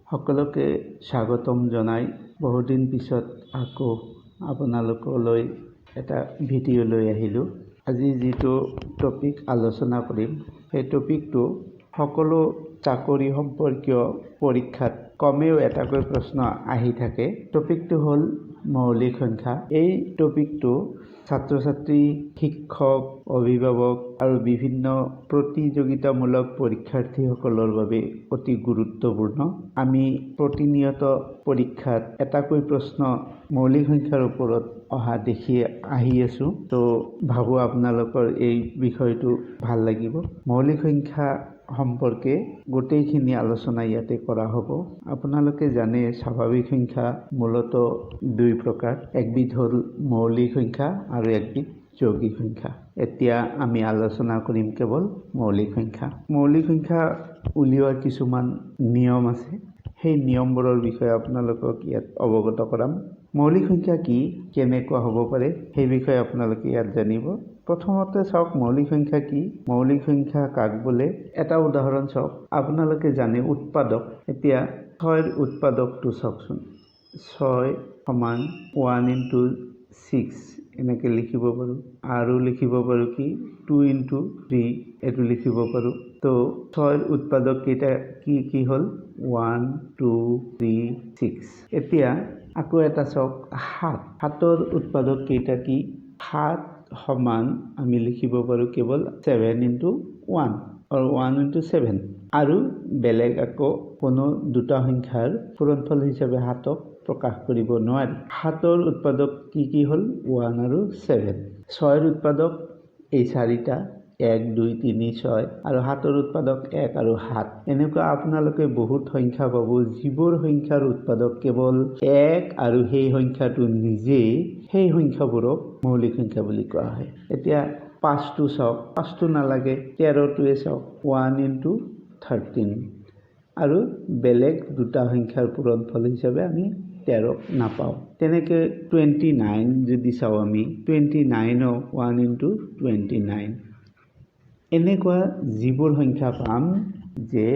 সকলোকে স্বাগতম জনাই বহুদিন পিছত আকৌ আপোনালোকলৈ এটা ভিডিঅ' লৈ আহিলোঁ। আজি যিটো টপিক আলোচনা কৰিম সেই টপিকটো সকলো চাকৰি সম্পৰ্কীয় পৰীক্ষাত কমেও এটাকৈ প্ৰশ্ন আহি থাকে। টপিকটো হ'ল মৌলিক সংখ্যা। এই টপিকটো ছাত্ৰ-ছাত্ৰী, শিক্ষক, অভিভাৱক আৰু বিভিন্ন প্ৰতিযোগিতামূলক পৰীক্ষাৰ্থীসকলৰ বাবে অতি গুৰুত্বপূৰ্ণ। আমি প্ৰতিনিয়ত পৰীক্ষাত এটাকৈ প্ৰশ্ন মৌলিক সংখ্যাৰ ওপৰত অহা দেখি আহি আছোঁ। তো ভাবোঁ আপোনালোকৰ এই বিষয়টো ভাল লাগিব। মৌলিক সংখ্যা সম্পৰ্কে গোটেইখিনি আলোচনা ইয়াতে কৰা হ'ব। আপোনালোকে জানে স্বাভাৱিক সংখ্যা মূলতঃ দুই প্ৰকাৰ, একবিধ হ'ল মৌলিক সংখ্যা আৰু একবিধ যৌগিক সংখ্যা। এতিয়া আমি আলোচনা কৰিম কেৱল মৌলিক সংখ্যা। মৌলিক সংখ্যা উলিওৱাৰ কিছুমান নিয়ম আছে, সেই নিয়মবোৰৰ বিষয়ে আপোনালোকক ইয়াত অৱগত কৰাম। মৌলিক সংখ্যা কি, কেনেকুৱা হ'ব পাৰে সেই বিষয়ে আপোনালোকে ইয়াত জানিব। প্ৰথমতে চাওক মৌলিক সংখ্যা কি, মৌলিক সংখ্যা কাক বোলে। এটা উদাহৰণ চাওক, আপোনালোকে জানে উৎপাদক। এতিয়া 6ৰ উৎপাদকটো চাওকচোন। 6 সমান 1 into 6 এনেকৈ লিখিব পাৰোঁ, আৰু লিখিব পাৰোঁ কি 2 into 3 এইটো লিখিব পাৰোঁ। তো 6ৰ উৎপাদক কেইটা কি কি হ'ল 1 2 3 6। এতিয়া আকৌ এটা চাওক 7। 7ৰ উৎপাদক কেইটা কি 7 সমান আমি লিখিব পাৰোঁ কেৱল 7 into 1 আৰু 1 into 7। আৰু বেলেগ আকৌ কোনো দুটা সংখ্যাৰ পূৰণফল হিচাপে 7ক প্ৰকাশ কৰিব নোৱাৰি। 7ৰ উৎপাদক কি কি হ'ল 1 আৰু 7। 6ৰ উৎপাদক এই চাৰিটা 1 2 3 6 আৰু 7ৰ উৎপাদক 1 আৰু 7। এনেকুৱা আপোনালোকে বহুত সংখ্যা পাব যিবোৰ সংখ্যাৰ উৎপাদক কেৱল 1 আৰু সেই সংখ্যাটো নিজেই, সেই সংখ্যাবোৰক মৌলিক সংখ্যা বুলি কোৱা হয়। এতিয়া 5টো চাওক, 5টো নালাগে, 13টোৱে চাওক 1 into 13। আৰু বেলেগ দুটা সংখ্যাৰ পূৰণফল হিচাপে আমি 13ক নাপাওঁ। তেনেকৈ 29 যদি চাওঁ আমি 29ও 1 into 29। এনেকুৱা যিবোৰ সংখ্যা পাম যে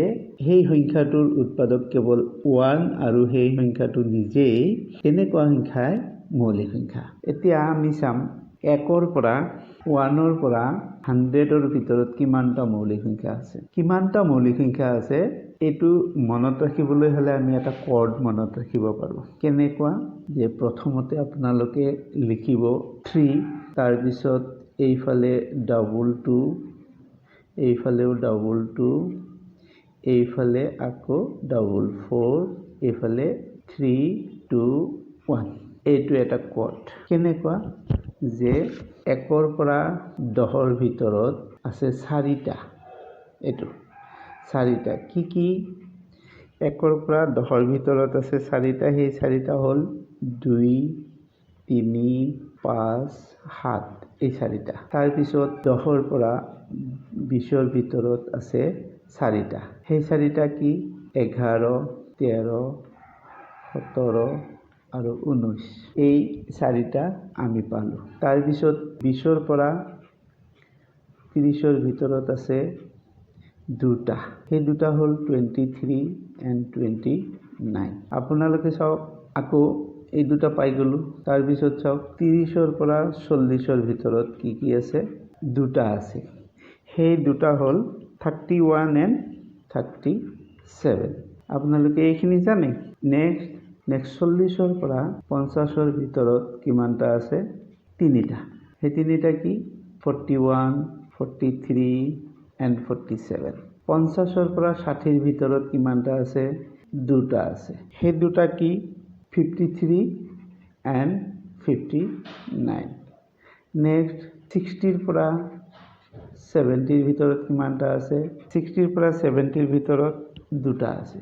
সেই সংখ্যাটোৰ উৎপাদক কেৱল 1 আৰু সেই সংখ্যাটো নিজেই, তেনেকুৱা সংখ্যাই মৌলিক সংখ্যা। এতিয়া আমি চাম 1ৰ পৰা 1ৰ পৰা 100ৰ ভিতৰত কিমানটা মৌলিক সংখ্যা আছে। কিমানটা মৌলিক সংখ্যা আছে এইটো মনত ৰাখিবলৈ হ'লে আমি এটা কৰ্ড মনত ৰাখিব পাৰোঁ। কেনেকুৱা যে প্ৰথমতে আপোনালোকে লিখিব 3, তাৰপিছত এইফালে 2, এইফালেও 2, এইফালে আকৌ 4, এইফালে 3 2 1। এইটো এটা কৰ্ড। কেনেকুৱা যে 1ৰ পৰা 10ৰ ভিতৰত আছে 4টা। এইটো 4টা কি কি 1ৰ পৰা 10ৰ ভিতৰত আছে 4টা। সেই 4টা হ'ল 2 3 5 7, এই 4টা। তাৰপিছত 10ৰ পৰা 20ৰ ভিতৰত আছে 4টা। সেই 4টা কি 11 13 17 আৰু 19। এই 4টা আমি পালোঁ। তাৰপিছত 20ৰ পৰা 30ৰ ভিতৰত আছে 2টা। সেই 2টা হ'ল 23 and 29। আপোনালোকে চাওক আকৌ এই 2টা পাই গ'লোঁ। তাৰপিছত চাওক 30ৰ পৰা 40ৰ ভিতৰত কি কি আছে 2টা আছে। সেই 2টা হ'ল 31 and 37। আপোনালোকে এইখিনি জানে। নেক্সট 40ৰ পৰা 50ৰ ভিতৰত কিমানটা আছে 3টা। সেই 3টা কি 41 43 and 47। 50ৰ পৰা 60ৰ ভিতৰত কিমানটা আছে 2টা আছে। সেই 2টা কি 53 and 59। নেক্সট 60ৰ পৰা 70ৰ ভিতৰত কিমানটা আছে 60ৰ পৰা 70ৰ ভিতৰত 2টা আছে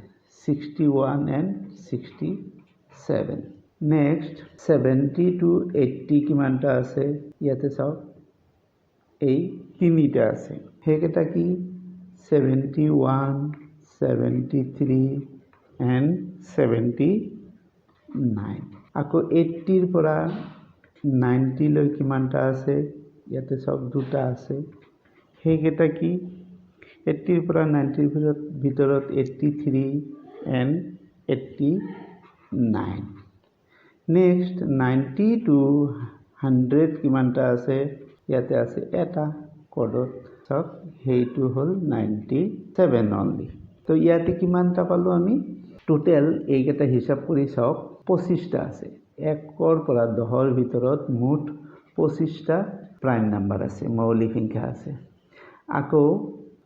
61 and 67। নেক্সট 70 to 80 কিমানটা আছে ইয়াতে চাওক এই 3টা আছে। সেইকেইটা কি 71 73 and 79। আকৌ 80ৰ পৰা 90 লৈ কিমানটা আছে ইয়াতে চাওক 2টা আছে। সেইকেইটা কি 80ৰ পৰা 90ৰ ভিতৰত 83 and 89 নেক্সট 90 to 100 কিমানটা আছে ইয়াতে আছে এটা কোডত সব হেইটো হল 97 অনলি তো ইয়াতে কিমানটা পালো আমি টোটাল এইকেটা হিসাব কৰি চাওক 25টা আছে 1 পৰা 10ৰ ভিতৰত মুঠ 25টা প্ৰাইম নাম্বাৰ আছে মৌলিক সংখ্যা আছে আকৌ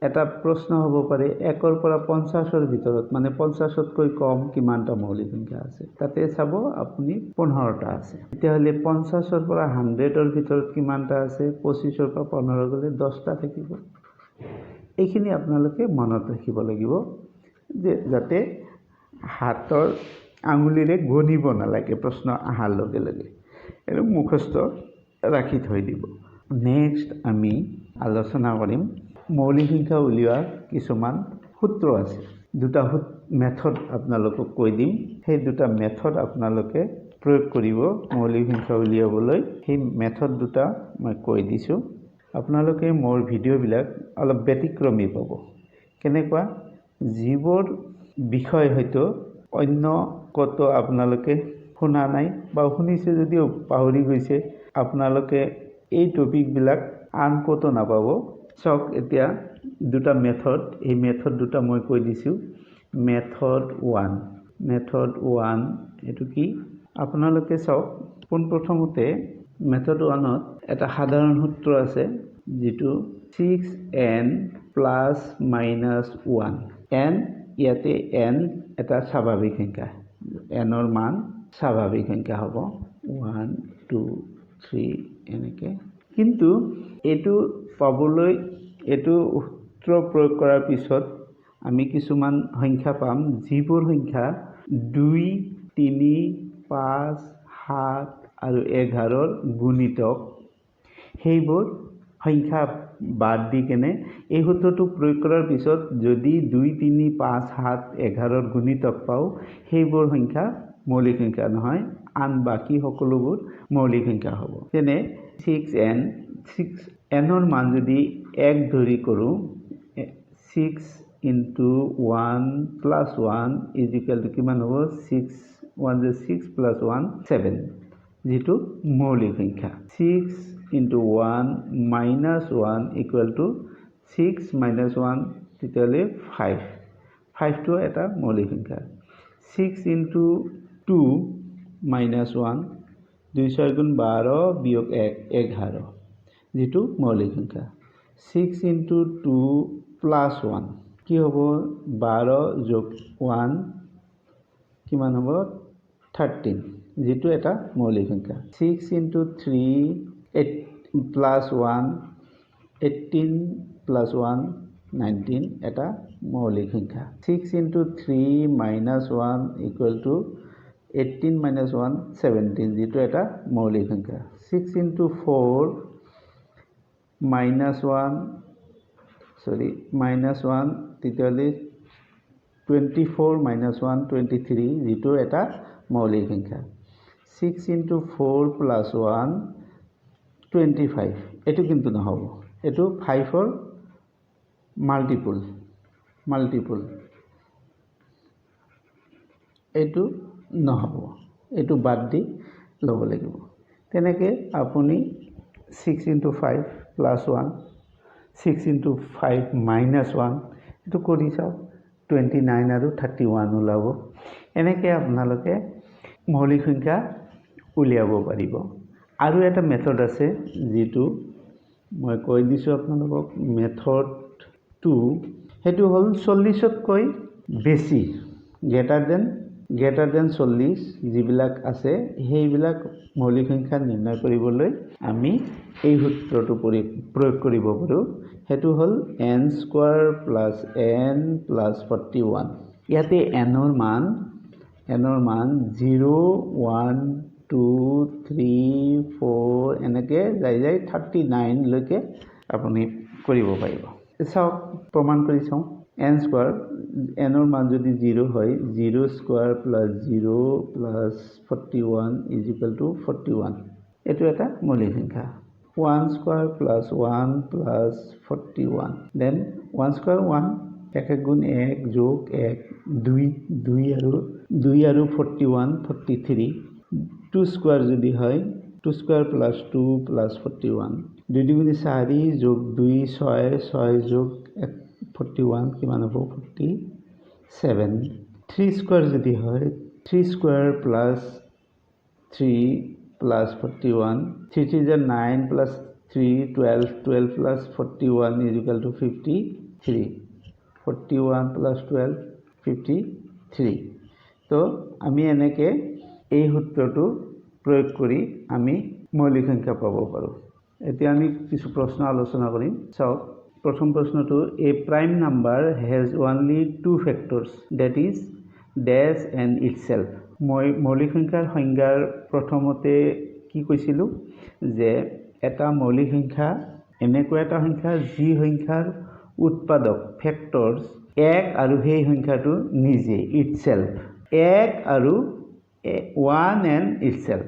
এটা প্ৰশ্ন হ'ব পাৰে 1 পৰা 50ৰ ভিতৰত মানে 50তকৈ কম কিমানটা মৌলিক সংখ্যা আছে তাতে চাব আপুনি 15টা আছে তেতিয়া হলে 50ৰ পৰা 100ৰ ভিতৰত কিমানটা আছে 25ৰ পৰা 15 গলে 10টা থাকিব এইখিনি আপোনালোকে মনত ৰাখিব লাগিব যে যাতে হাতৰ আঙুলিৰে গণিব নালাগে প্ৰশ্ন আহাৰ লগে লগে আৰু মুখস্থ ৰাখি থৈ দিব নেক্সট আমি আলোচনা কৰিম মৌলিক সংখ্যা উলিওৱাৰ কিছুমান সূত্ৰ আছে দুটা মেথড আপোনালোকক কৈ দিম সেই দুটা মেথড আপোনালোকে প্ৰয়োগ কৰিব মৌলিক সংখ্যা উলিয়াবলৈ সেই মেথড দুটা মই কৈ দিছো আপোনালোকে মোৰ ভিডিঅ'বিলাক অলপ ব্যতিক্ৰমী পাব কেনেকুৱা যিবোৰ বিষয় হয়তো অন্য কত আপোনালোকে শুনা নাই বা শুনিছে যদিও পাহৰি গৈছে আপোনালোকে এই টপিক বিলাক আন কত নাপাব চক এতিয়া দুটা মেথড এই মেথড দুটা মই কৈ দিছো মেথড 1 এটো কি আপোনালোকে চক প্ৰথমতে মেথড 1ত এটা সাধাৰণ সূত্ৰ আছে যেটো 6n plus minus 1 n ইয়াতে n এটা স্বাভাৱিক সংখ্যা n ৰ মান স্বাভাৱিক সংখ্যা হ'ব 1 2 3 এনেকে কিন্তু এটো পাবলৈ এটো সূত্ৰ প্ৰয়োগ কৰাৰ পিছত আমি কিছুমান সংখ্যা পাম যিবোৰ সংখ্যা 2 3 5 7 আৰু 11 ৰ গুণিতক সেইবোৰ সংখ্যা বাদ দি কেনে এই সূত্ৰটো প্ৰয়োগ কৰাৰ পিছত যদি 2 3 5 7 11 ৰ গুণিতক পাও সেইবোৰ সংখ্যা মৌলিক সংখ্যা নহয় আন বাকি সকলোবোৰ মৌলিক সংখ্যা হ'ব যেনে 6n ৰ মান যদি 1 ধৰি কৰো 6 into 1 plus 1 is equal to কিমান হ'ব 6 1 is 6 plus 1 7 যেটো মৌলিক সংখ্যা 6 into 1 minus 1 equal to 6 minus 1 তেতিয়ালে 5 টো এটা মৌলিক সংখ্যা 6 into 2 minus 1 2 6 গুণ 12 বিয়োগ 1 11 যেটো মৌলিক সংখ্যা 6 into 2 plus 1 কি হ'ব 12 যোগ 1 কিমান হ'ব 13 যেটো এটা মৌলিক সংখ্যা 6 into 3 8 plus 1 18 plus 1 19 এটা মৌলিক সংখ্যা 6 into 3 minus 1 equal to 18 minus 1 17 যেটো এটা মৌলিক সংখ্যা 6 into 4 minus 1 তেতিয়ালে 24 minus 1 23 যেটো এটা মৌলিক সংখ্যা 6 into 4 plus 1 25 এটো কিন্তু নহব এটো 5 ৰ মাল্টিপল এটো নহব এটো বাদ দি লব লাগিব তেনেকে আপুনি 6 into 5 plus 1 6 into 5 minus 1 এটো কৰি চাও 29 আৰু 31 ওলাব এনেকে আপোনালোকে মৌলিক সংখ্যা উলিয়াব পাৰিব আৰু এটা মেথড আছে যেটো মই কৈ দিছো আপোনালোকক মেথড 2 হেতু হল 40 তকৈ বেছি greater than 40 যিবিলাক আছে সেইবিলাক মৌলিক সংখ্যা নিৰ্ণয় কৰিবলৈ আমি এই সূত্ৰটো প্ৰয়োগ কৰিব পাৰো হেতু হল n square plus n plus 41 ইয়াতে n ৰ মান 0 1 2 3 4 এনেকে যাই 39 লৈকে আপুনি কৰিব পাৰিব চাওক প্ৰমাণ কৰি চাও n square n ৰ মান যদি 0 হয় 0 square plus 0 plus 41 is equal to 41 এটো এটা মৌলিক সংখ্যা 1 square plus 1 plus 41 then 1 square 1 1 গুণ 1 যোগ 1 2 আৰু 41 43 2 স্কোয়ার যদি হয় 2 স্কোয়ার প্লাস 2 প্লাস 41 2 দুগুণে 4 যোগ 2 6 যোগ 41 কিমান হ'ব 47 3 স্কোয়ার যদি হয় 3 square plus 3 plus 41 3 is 9 plus 3 12 plus 41 is equal to 53 41 plus 12 53 তো আমি এনেকে এই সূত্ৰটো প্ৰয়োগ কৰি আমি মৌলিক সংখ্যা পাব পাৰো এতিয়া আমি কিছু প্ৰশ্ন আলোচনা কৰিম চাওক প্ৰথম প্ৰশ্নটো a prime number has only two factors that is dash and itself মই মৌলিক সংখ্যাৰ সংজ্ঞাৰ প্ৰথমতে কি কৈছিলো যে এটা মৌলিক সংখ্যা এনেকুৱা এটা সংখ্যা যি সংখ্যাৰ উৎপাদক ফ্যাক্টৰস এক আৰু সেই সংখ্যাটো নিজে itself এক আৰু one and itself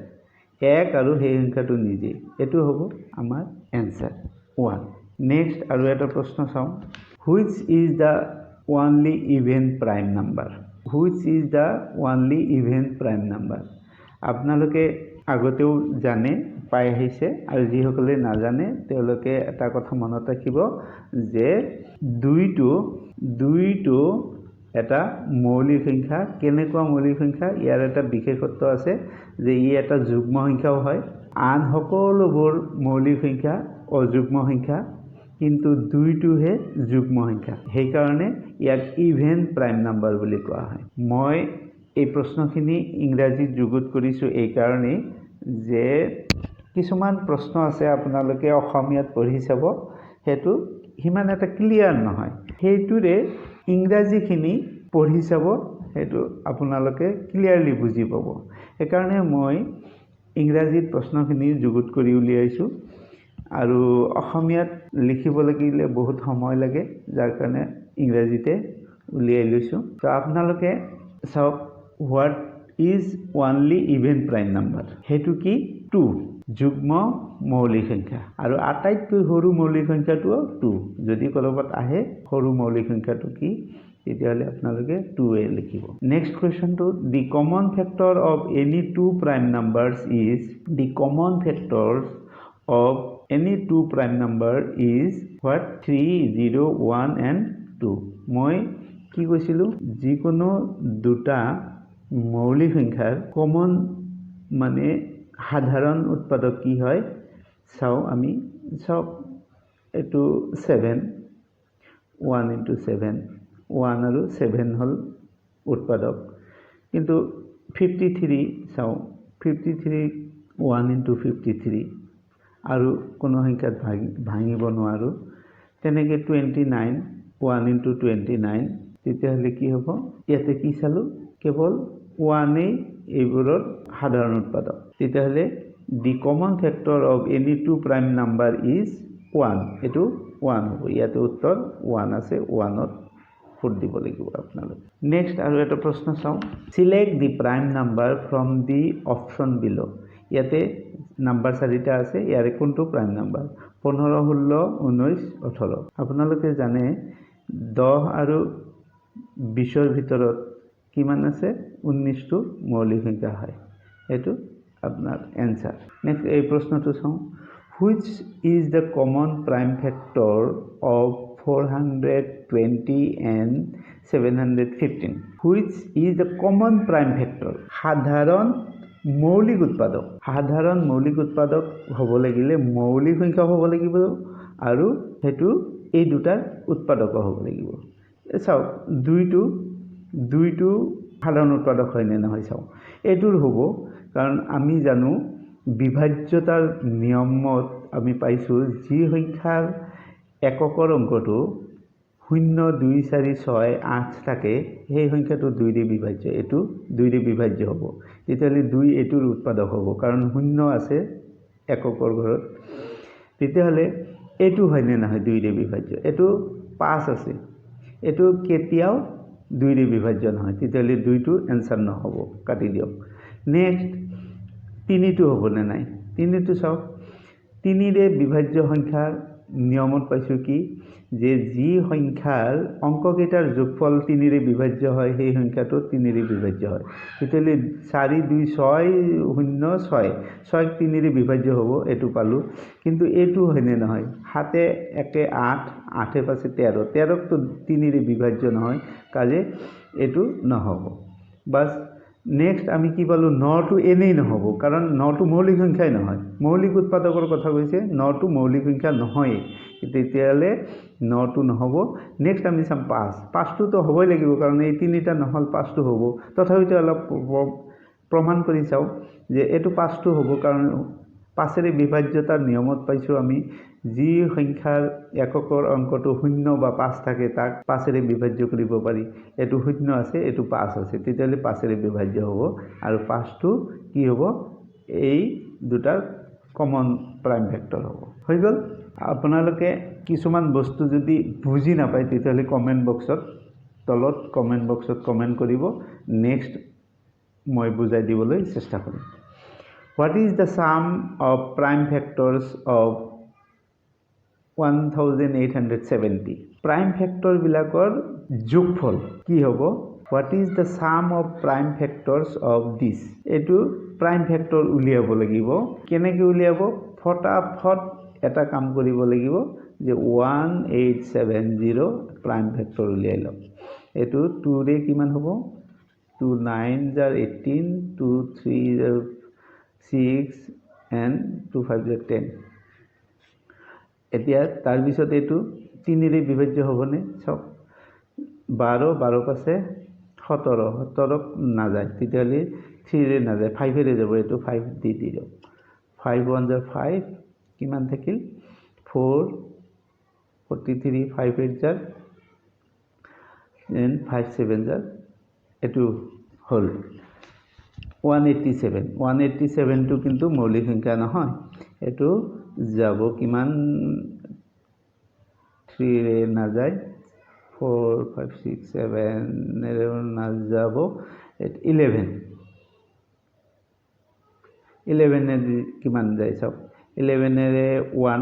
এক আৰু সেই সংখ্যাটো নিজে এটো হ'ব আমাৰ এনসাৰ 1 নেক্সট আৰু এটা প্ৰশ্ন চাও which is the only even prime number which is the only even prime number আপোনালোকে আগতেও জানে পাই আহিছে আৰু যি সকলে নাজানে তেওঁলোকে এটা কথা মনত ৰাখিব যে দুইটো এটা মৌলিক সংখ্যা কেনেকুৱা মৌলিক সংখ্যা ইয়াৰ এটা বিশেষত্ব আছে যে ই এটা যুগ্ম সংখ্যাও হয় আন সকলোবোৰ মৌলিক সংখ্যা অযুগ্ম সংখ্যা কিন্তু দুইটোহে যুগ্ম সংখ্যা সেই কাৰণে ইয়াক ইভেন প্ৰাইম নাম্বাৰ বুলি কোৱা হয় মই এই প্ৰশ্নখিনি ইংৰাজীত যুগুত কৰিছো এই কাৰণে যে কিছুমান প্ৰশ্ন আছে আপোনালোকে অসমীয়াত পঢ়ি চাব হেতু হিমান এটা ক্লিয়াৰ নহয় হেতুৰে ইংৰাজীখিনি পঢ়ি চাব হেতু আপোনালোকে ক্লিয়াৰলি বুজি পাব এই কাৰণে মই ইংৰাজীত প্ৰশ্নখিনি যুগুত কৰি উলিয়াইছো আৰু অসমীয়াত লিখিব লাগিলে বহুত সময় লাগে যাৰ কাৰণে ইংৰাজীতে উলিয়াই লৈছো তো আপোনালোকে চাওক what is only even prime number হেতু কি 2 যুগ্ম মৌলিক সংখ্যা আৰু আটাইতকৈ সৰু মৌলিক সংখ্যাটো 2 যদি কৰবাত আহে সৰু মৌলিক সংখ্যাটো কি তেতিয়ালে আপোনালোকে 2 এ লিখিব next কোৱেশ্চনটো the common factor of any two prime numbers is the common factors of any two prime number is what 3 0 1 and 2 মই কি কৈছিলো যিকোনো দুটা মৌলিক সংখ্যাৰ কমন মানে সাধাৰণ উৎপাদক কি হয় চাও আমি সব এটো 7 1 into 7 1 আৰু 7 হল উৎপাদক কিন্তু 53 চাও 53 1 into 53 আৰু কোনো সংখ্যাত ভাঙিব নোৱাৰো তেনেকে 29 1 into 29 তেতিয়াহলে কি হ'ব ইয়াতে কি চালো কেৱল 1 এ এইবোৰৰ সাধাৰণ উৎপাদক তেতিয়াহলে the common factor of any two prime number is 1 এটো 1 হ'ব ইয়াতে উত্তৰ 1 আছে 1 ত ফুট দিব লাগিব আপোনালোক নেক্সট আৰু এটা প্ৰশ্ন চাও select the prime number from the option below ইয়াতে নাম্বাৰ চাৰিটা আছে ইয়াৰে কোনটো প্ৰাইম নাম্বাৰ 15 16 19 18 আপোনালোকে জানে 10 আৰু 20 ৰ ভিতৰত কিমান আছে 19 টো মৌলিক সংখ্যা হয় এটো আপনাৰ आंसर নেক্সট এই প্ৰশ্নটো চাও which is the common prime factor of 420 and 715 which is the common prime factor সাধাৰণ মৌলিক উৎপাদক হ'ব লাগিলে মৌলিক সংখ্যা হ'ব লাগিব আৰু হেতু এই দুটাৰ উৎপাদক হ'ব লাগিব চাও দুইটো সাধাৰণ উৎপাদক হয় নে নহয় চাও এটোৰ হ'ব কাৰণ আমি জানো বিভাজ্যতাৰ নিয়মত আমি পাইছো যি সংখ্যাৰ এককৰ অংকটো 0 2 4 6 8 থাকে সেই সংখ্যাটো 2 দি বিভাজ্য এটো 2 দি বিভাজ্য হ'ব তেতিয়ালে 2 এটোৰ উৎপাদক হ'ব কাৰণ 0 আছে এককৰ ঘৰত তেতিয়ালে এটো হয় নে নহয় 2 দি বিভাজ্য এটো 5 আছে এটো কেতিয়াও 2 দি বিভাজ্য নহয় তেতিয়ালে 2 টো आंसर নহব কাটি দিয়ক নেক্সট 3 টো হ'ব নে নাই 3 টো চাও 3 ৰে বিভাজ্য সংখ্যাৰ নিয়মত পাইছো কি যে যি সংখ্যাৰ অংককেইটাৰ যোগফল 3ৰে বিভাজ্য হয় সেই সংখ্যাটো 3ৰে বিভাজ্য হয় তেতিয়াহ'লে 4 2 6 0 6 6 3ৰে বিভাজ্য হ'ব এটো পালো কিন্তু এটো হয়নে নহয় 7 1 8 8 পাছে 13 13 তো 3ৰে বিভাজ্য নহয় কাজে এটো নহব বাস নেক্সট আমি কি পালো 9 টো এনেই নহব কাৰণ 9 টো মৌলিক সংখ্যাই নহয় মৌলিক উৎপাদকৰ কথা কৈছে 9 টো মৌলিক সংখ্যা নহয় তেতিয়ালে 9 টো নহব নেক্সট আমি চাম 5 5 টো তো হবই লাগিব কাৰণ এই তিনিটা নহল 5 টো হ'ব তথাপিতো অলপ প্ৰমাণ কৰি চাও যে এটো 5 টো হ'ব কাৰণ 5ৰে বিভাজ্যতাৰ নিয়মত পাইছো আমি যি সংখ্যাৰ এককৰ অংকটো 0 বা 5 থাকে তাক 5ৰে বিভাজ্য কৰিব পাৰি এটো 0 আছে এটো 5 আছে তেতিয়ালে 5ৰে বিভাজ্য হ'ব আৰু 5 টো কি হ'ব এই দুটাৰ কমন প্ৰাইম ভেক্টৰ হ'ব হৈ গল আপোনালোকে কিছুমান বস্তু যদি বুজি নাপায় তেতিয়ালে কমেন্ট বক্সত তলত কমেন্ট বক্সত কমেন্ট কৰিব নেক্সট মই বুজাই দিবলৈ চেষ্টা কৰিম What is the sum of prime factors of 1870? Prime factor বিলাকৰ যোগফল কি হ'ব? What is the sum of prime factors of this? এটো prime factor উলিয়াব লাগিব কেনেকৈ উলিয়াব ফটাফট এটা কাম কৰিব লাগিব যে 1870 prime factor উলিয়াই লওক এটো 2 ৰে কিমান হ'ব 2 9 jar 18 2 3 jar 6 and 2 5 jar 10 এতিয়া তাৰ পিছত এটো 3 ৰে বিভাজ্য হ'বনে সব 12 12 পাছে 17 17 না যায় তেতিয়ালে 3 ৰে না যায় 5 ৰে যাব এটো 5 দি দিল 5 1 jar 5 কিমান থাকিল 4 43 5 8 jar and 5 7 jar এটো হল 187 টো কিন্তু মৌলিক সংখ্যা নহয় এটো যাব কিমান 3 ৰে না যায় 4 5 6 7 এর না যাব 11 11 এর কিমান যায় সব 11 এর 1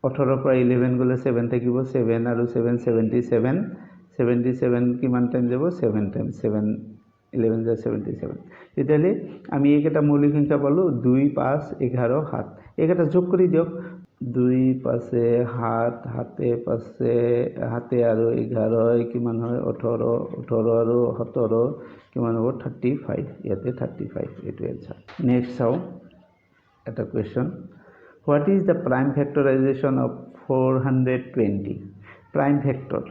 18 পৰা 11 গলে 7 থাকিব 7 আৰু 7 77 77 কিমান টাইম যাব 7 টাইম 7 11 jar 77 তেতিয়ালে আমি একটা মৌলিক সংখ্যা পালো 2 5 11 7 একটা যোগ কৰি দিওক 2 পাছে 7 হাতে পাছে হাতে আৰু 11 কিমান হয় 18 18 আৰু 17 কিমান হ'ব 35 ইয়াতে 35 এটো आंसर নেক্সট চাও এটা question What is the prime factorization of 420 prime factor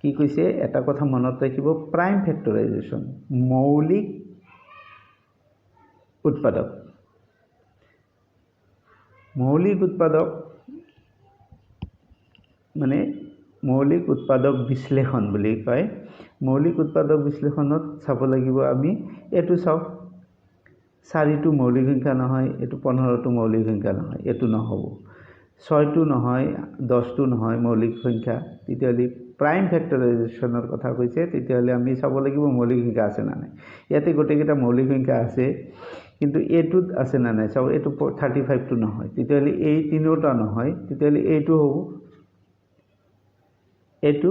কি কৈছে এটা কথা মনত ৰাখিব prime factorization মৌলিক উৎপাদক মানে মৌলিক উৎপাদক বিশ্লেষণ বুলি কয় মৌলিক উৎপাদক বিশ্লেষণত চাব লাগিব আমি এটো চাও 4 টো মৌলিক সংখ্যা নহয় এটো 15 টো মৌলিক সংখ্যা নহয় এটো নহব 6 টো নহয় 10 টো নহয় মৌলিক সংখ্যা তেতিয়ালে প্ৰাইম ফ্যাক্টৰাইজেশনৰ কথা কৈছে তেতিয়ালে আমি চাব লাগিব মৌলিক সংখ্যা আছে না নাই ইয়াতে গোটেইটা মৌলিক সংখ্যা আছে কিন্তু এটোত আছে না নাই চাও এটো 35 টো নহয় তেতিয়ালে এই তিনটা নহয় তেতিয়ালে এটো হ'ব এটো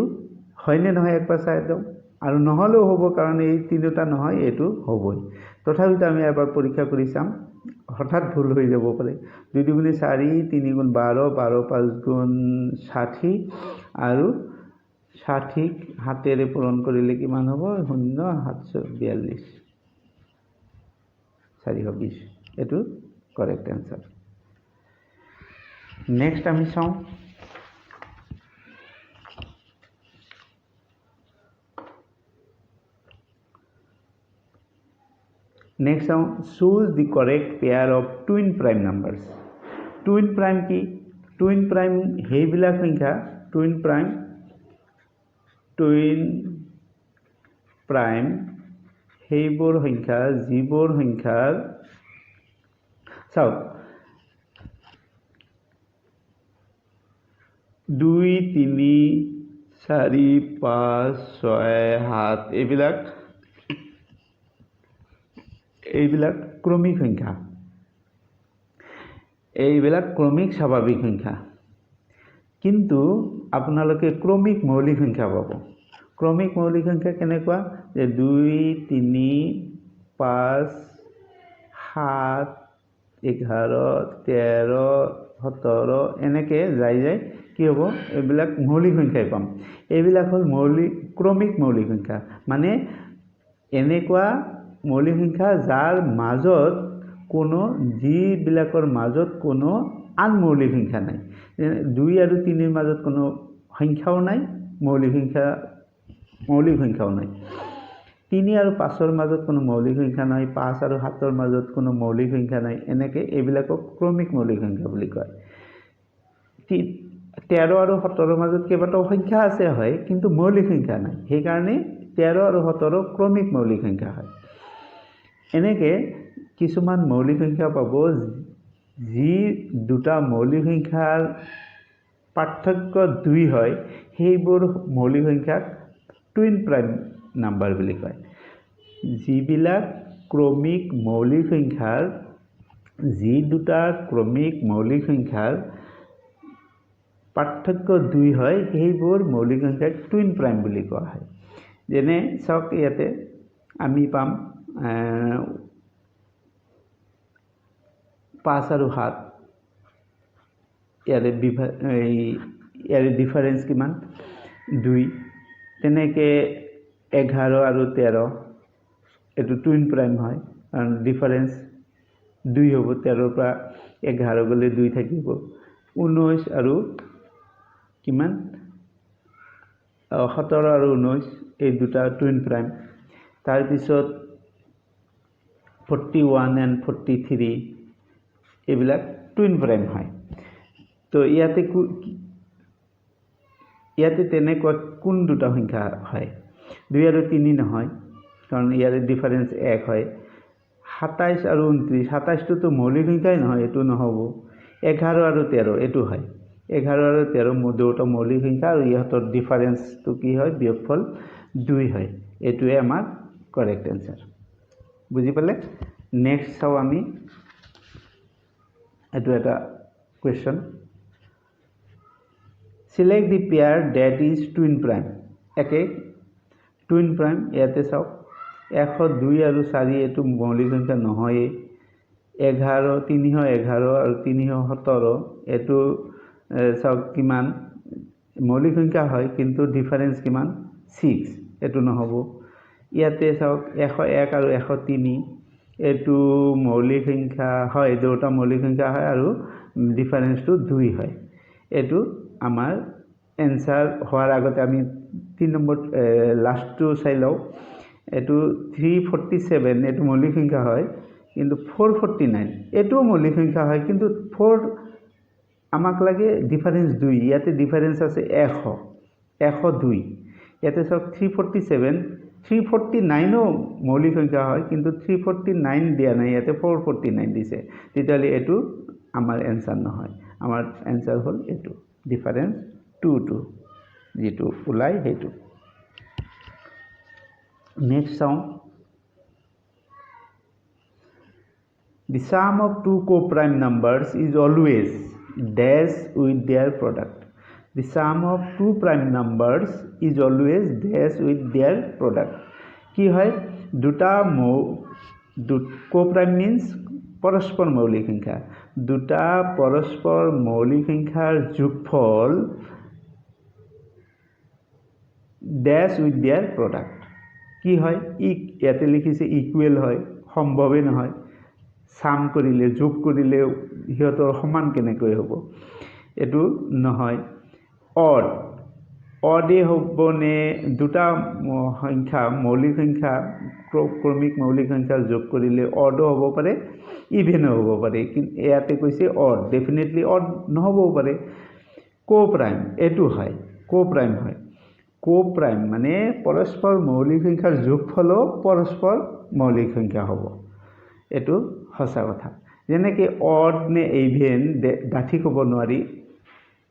হয়নে নহয় একবাৰ চাই দাও আৰু নহলেও হ'ব কাৰণ এই তিনটা নহয় এটো হ'বই তথাপিতো আমি এবাৰ পৰীক্ষা কৰি চাম হঠাৎ ভুল হৈ যাব পাৰে 2 গুণ 4 3 গুণ 12 12 5 গুণ 60 আৰু 60 হাতেৰে পূৰণ কৰিলে কিমান হ'ব 0 742 420 এটো কারেক্ট आंसर নেক্সট আমি চাও Next now, choose the correct pair of twin prime numbers. Twin prime ki? Twin prime heibilak সংখ্যা twin prime heibor সংখ্যা jibor সংখ্যা চাও 2 3 4 5 6 7 এইবিলাক ক্রমিক সংখ্যা এইবিলাক ক্রমিক স্বাভাবিক সংখ্যা কিন্তু আপোনালোকে ক্ৰমিক মৌলিক সংখ্যা পাব। ক্ৰমিক মৌলিক সংখ্যা কেনেকুৱা যে 2 3 5 7 11 13 17 এনেকৈ যাই কি হ'ব এইবিলাক মৌলিক সংখ্যাই পাম। এইবিলাক হ'ল ক্ৰমিক মৌলিক সংখ্যা, মানে এনেকুৱা মৌলিক সংখ্যা যাৰ মাজত যিবিলাকৰ মাজত কোনো আন মৌলিক সংখ্যা নাই। 2 আৰু 3 মাজত কোনো সংখ্যাও নাই, মৌলিক সংখ্যাও নাই। 3 আৰু 5 মাজত কোনো মৌলিক সংখ্যা নাই, 5 আৰু 7 মাজত কোনো মৌলিক সংখ্যা নাই। এনেকৈ এইবিলাকক ক্ৰমিক মৌলিক সংখ্যা বুলি কয়। 13 আৰু 17 মাজত কেইবাটাও সংখ্যা আছে হয়, কিন্তু মৌলিক সংখ্যা নাই, সেইকাৰণে 13 আৰু 17 ক্ৰমিক মৌলিক সংখ্যা হয়। এনেকৈ কিছুমান মৌলিক সংখ্যা পাব যি দুটা মৌলিক সংখ্যাৰ পাৰ্থক্য 2 হয়, সেইবোৰ মৌলিক সংখ্যাক টুইন প্ৰাইম নাম্বাৰ বুলি কয়। যিবিলাক ক্ৰমিক মৌলিক সংখ্যাৰ দুটা ক্ৰমিক মৌলিক সংখ্যাৰ পাৰ্থক্য 2 হয়, সেইবোৰ মৌলিক সংখ্যাক টুইন প্ৰাইম বুলি কোৱা হয়। যেনে চাওক, ইয়াতে আমি পাম 5 আৰু 7, ইয়াৰে ডিফাৰেঞ্চ কিমান 2। তেনেকৈ 11 আৰু 13 এইটো টুইন প্ৰাইম হয়, কাৰণ ডিফাৰেঞ্চ 2 হ'ব। 13ৰ পৰা 11 গ'লে 2 থাকিব। 19 আৰু কিমান 17 আৰু 19 এই দুটা টুইন প্ৰাইম। তাৰপিছত 41 and 43 এইবিলাক টুইন প্ৰাইম হয়। তো ইয়াতে তেনেকুৱা কোন দুটা সংখ্যা হয়? 2 আৰু 3 নহয়, কাৰণ ইয়াৰে ডিফাৰেঞ্চ 1 হয়। 27 আৰু 29, 27টোতো মৌলিক সংখ্যাই নহয়, এইটো নহ'ব। 11 আৰু 13 এইটো হয়। 11 আৰু 13 দুটা মৌলিক সংখ্যা, আৰু ইহঁতৰ ডিফাৰেঞ্চটো কি হয়? বিয়োগফল 2 হয়। এইটোৱে আমাৰ কাৰেক্ট এনচাৰ। বুজি পালে? নেক্সট চাওঁ আমি, এইটো এটা question. Select the pair that is twin prime. Twin prime ইয়াতে চাওক, 102 আৰু 4 এইটো মৌলিক সংখ্যা নহয়েই। 311 আৰু 317 এইটো চাওক কিমান মৌলিক সংখ্যা হয়, কিন্তু ডিফাৰেঞ্চ কিমান 6, এইটো নহ'ব। ইয়াতে চাওক 101 আৰু 103 এইটো মৌলিক সংখ্যা হয়, দুটা মৌলিক সংখ্যা হয়, আৰু ডিফাৰেঞ্চটো 2 হয়। এইটো আমাৰ এনচাৰ হোৱাৰ আগতে আমি 3 নম্বৰ লাষ্টটো চাই লওঁ। এইটো 347 এইটো মৌলিক সংখ্যা হয়, কিন্তু 449 এইটোও মৌলিক সংখ্যা হয়, কিন্তু 4 আমাক লাগে ডিফাৰেঞ্চ 2। ইয়াতে ডিফাৰেঞ্চ আছে 102। ইয়াতে চাওক 347, 349ও মৌলিক সংখ্যা হয়, কিন্তু 349 দিয়া নাই, ইয়াতে 449 দিছে। তেতিয়াহ'লে এইটো আমাৰ এনচাৰ নহয়। আমাৰ এনচাৰ হ'ল এইটো, ডিফাৰেঞ্চ 2 যিটো ওলায় সেইটো। নেক্সট চাওঁ, the sum of two co-prime numbers is always dash with their product. The sum of two prime numbers is always dash with their product. কি হয়? দুটা co-prime means পৰস্পৰ মৌলিক সংখ্যা। দুটা পৰস্পৰ মৌলিক সংখ্যাৰ যোগফল ড্যাশ উইথ দেয়াৰ প্ৰডাক্ট। কি হয়? ইয়াতে লিখিছে ইকুৱেল হয়, সম্ভৱেই নহয়। সাম কৰিলে, যোগ কৰিলে সিহঁতৰ সমান কেনেকৈ হ'ব? এইটো নহয়। অডে হ'বনে? দুটা সংখ্যা মৌলিক সংখ্যা ক্ৰমিক মৌলিক সংখ্যাৰ যোগ কৰিলে অডো হ'ব পাৰে, ইভেনো হ'ব পাৰে, কিন্তু ইয়াতে কৈছে অড, ডেফিনেটলি অড নহ'বও পাৰে। কোপ্ৰাইম এইটো হয়, কোপ্ৰাইম হয়। কোপ্ৰাইম মানে পৰস্পৰ মৌলিক সংখ্যাৰ যোগফলো পৰস্পৰ মৌলিক সংখ্যা হ'ব। এইটো সঁচা কথা। যেনেকৈ অড নে ইভেন ডাঠি ক'ব নোৱাৰি,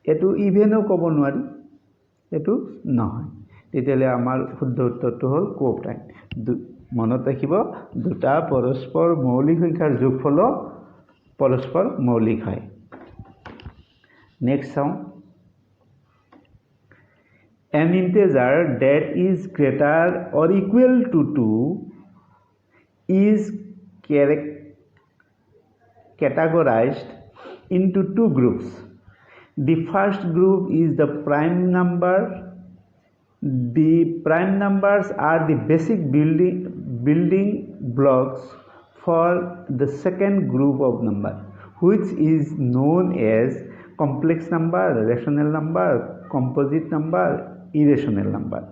এইটো ইভেনো ক'ব নোৱাৰি, এইটো নহয়। তেতিয়াহ'লে আমাৰ শুদ্ধ উত্তৰটো হ'ল কোপ্ৰাইম। মনত ৰাখিব, দুটা পৰস্পৰ মৌলিক সংখ্যাৰ যোগফলো পৰস্পৰ মৌলিক হয়। নেক্সট চাওঁ, an integer that is greater or equal to 2 is categorized into two groups. The first group is the prime number. The prime numbers are the basic building blocks for the second group of number, which is known as complex number, rational number, composite number, irrational number.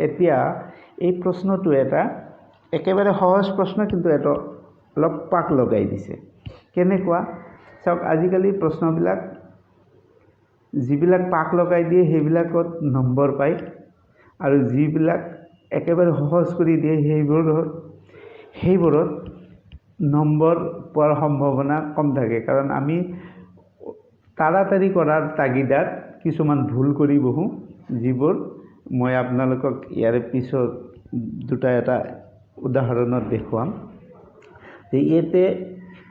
এতিয়া এই প্ৰশ্নটো এটা একেবাৰে সহজ প্ৰশ্ন, কিন্তু এটা অলপ পাক লগাই দিছে। কেনেকুৱা চাওক, আজিকালি প্ৰশ্নবিলাক যিবিলাক পাক লগাই দিয়ে সেইবিলাকত নম্বৰ পায়, আৰু যিবিলাক একেবাৰে সহজ কৰি দিয়ে সেইবোৰত নম্বৰ পোৱাৰ সম্ভাৱনা কম থাকে। কাৰণ আমি তাড়াতাড়ি কৰাৰ তাগিদাত কিছুমান ভুল কৰি বহোঁ, যিবোৰ মই আপোনালোকক ইয়াৰ পিছত এটা উদাহৰণত দেখুৱাম।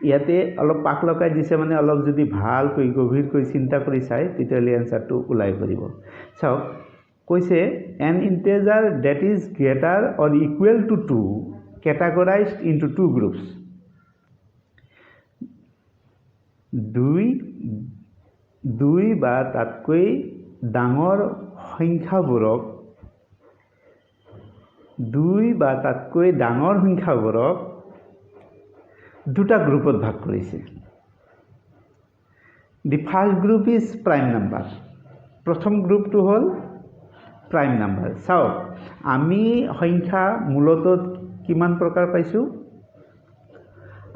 ইয়াতে অলপ পাক লগাই দিছে, মানে অলপ যদি ভালকৈ গভীৰকৈ চিন্তা কৰি চায় তেতিয়াহ'লে এনচাৰটো ওলাই পৰিব। চাওক, কৈছে an integer that is greater or equal to 2 categorized into two groups. দুই বা তাতকৈ ডাঙৰ সংখ্যাবোৰক দুটা গ্ৰুপত ভাগ কৰিছে। The first group is prime number. প্ৰথম গ্ৰুপটো হ'ল প্ৰাইম নাম্বাৰ। চাওক, আমি সংখ্যা মূলত কিমান প্ৰকাৰ পাইছোঁ?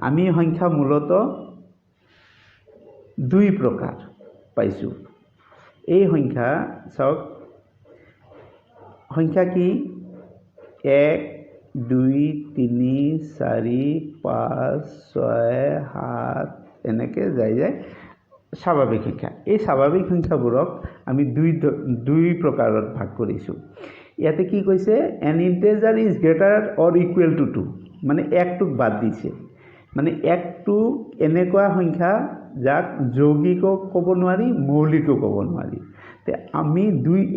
আমি সংখ্যা মূলত দুই প্ৰকাৰ পাইছোঁ। এই সংখ্যা চাওক, সংখ্যা কি? 1, 2, 3, 4, 5, 6, 7 এনেকৈ যায় স্বাভাৱিক সংখ্যা। এই স্বাভাৱিক সংখ্যাবোৰক আমি দুই প্ৰকাৰত ভাগ কৰিছোঁ। ইয়াতে কি কৈছে? an integer is greater or equal to 2, মানে একটোক বাদ দিছে। মানে একটো এনেকুৱা সংখ্যা যাক যৌগিকো ক'ব নোৱাৰি, মৌলিকো ক'ব নোৱাৰি। তে আমি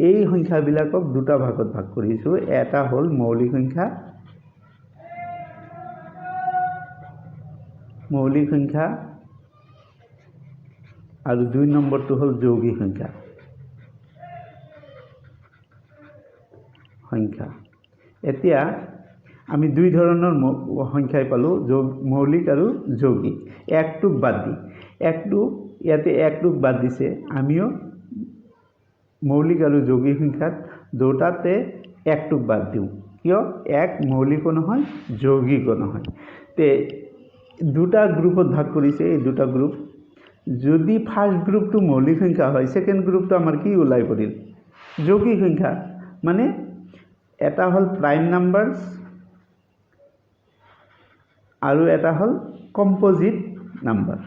এই সংখ্যাবিলাকক দুটা ভাগত ভাগ কৰিছোঁ। এটা হ'ল মৌলিক সংখ্যা, আৰু 2 নম্বৰটো হ'ল যৌগিক সংখ্যা। এতিয়া আমি দুই ধৰণৰ সংখ্যাই পালোঁ, মৌলিক আৰু যৌগিক। একটোক বাদ দি, ইয়াতে একটোক বাদ দিছে। আমিও মৌলিক আৰু যৌগিক সংখ্যাত দুটাতে একটোক বাদ দিওঁ। কিয়? এক মৌলিকো নহয়, যৌগিকো নহয়। তে দুটা গ্ৰুপত ভাগ কৰিছে। এই দুটা গ্ৰুপ, যদি ফাৰ্ষ্ট গ্ৰুপটো মৌলিক সংখ্যা হয়, ছেকেণ্ড গ্ৰুপটো আমাৰ কি ওলাই পৰিল? যৌগিক সংখ্যা। মানে এটা হ'ল প্ৰাইম নাম্বাৰছ আৰু এটা হ'ল কম্পজিট নাম্বাৰ।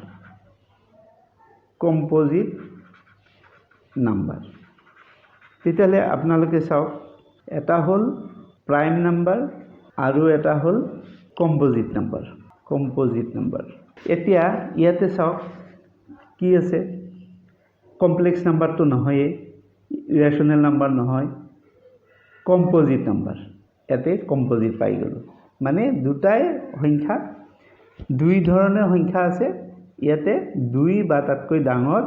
তেতিয়াহ'লে আপোনালোকে চাওক, এটা হ'ল প্ৰাইম নাম্বাৰ আৰু এটা হ'ল কম্পজিট নাম্বাৰ। এতিয়া ইয়াতে চাওক কি আছে? কমপ্লেক্স নাম্বাৰটো নহয়েই, ৰেচনেল নাম্বাৰ নহয়, কম্পজিট নাম্বাৰ। ইয়াতে কম্পজিট পাই গ'লোঁ। মানে দুটাই সংখ্যা, দুই ধৰণৰ সংখ্যা আছে। ইয়াতে দুই বা তাতকৈ ডাঙৰ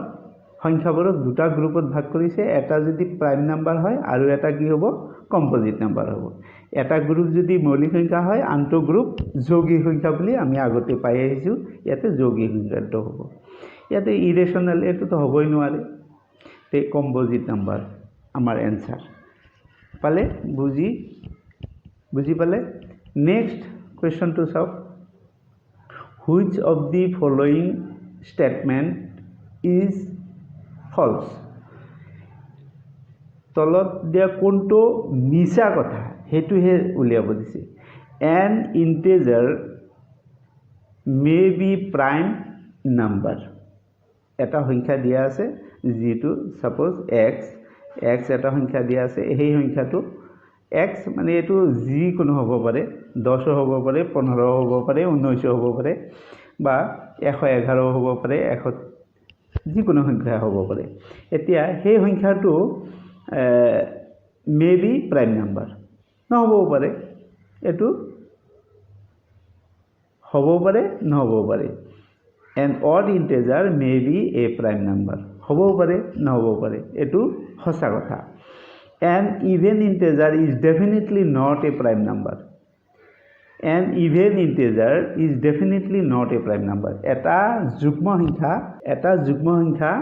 সংখ্যাবোৰক দুটা গ্ৰুপত ভাগ কৰিছে। এটা যদি প্ৰাইম নাম্বাৰ হয় আৰু এটা কি হ'ব? কম্পজিট নাম্বাৰ হ'ব। এটা গ্ৰুপ যদি মৌলিক সংখ্যা হয়, আনটো গ্ৰুপ যৌগিক সংখ্যা বুলি আমি আগতে পাই আহিছোঁ। ইয়াতে যৌগিক সংখ্যাটো হ'ব। ইয়াতে ইৰেচনেল, এইটোতো হ'বই নোৱাৰে। তে কম্পজিট নাম্বাৰ আমাৰ এনচাৰ। পালে? বুজি পালে? নেক্সট কুৱেশ্যনটো চাওক। Which of the following statement is false? তলত দিয়া কোনটো মিছা কথা সেইটোহে উলিয়াব দিছে। An integer may be prime number. এটা সংখ্যা দিয়া আছে, যিটো ছাপ'জ এক্স এটা সংখ্যা দিয়া আছে। সেই সংখ্যাটো এক্স মানে এইটো যিকোনো হ'ব পাৰে, 10 হ'ব পাৰে, 15 হ'ব পাৰে, 19 হ'ব পাৰে, বা 111 হ'ব পাৰে, যিকোনো সংখ্যা হ'ব পাৰে। এতিয়া সেই সংখ্যাটো মে বি প্ৰাইম নাম্বাৰ নহ'বও পাৰে এইটো হ'বও পাৰে নহ'বও পাৰে N odd integer may B A prime number হ'বও পাৰে নহ'বও পাৰে এইটো সঁচা কথা N even integer is definitely not a prime number N even integer is definitely not a prime number এটা যুগ্ম সংখ্যা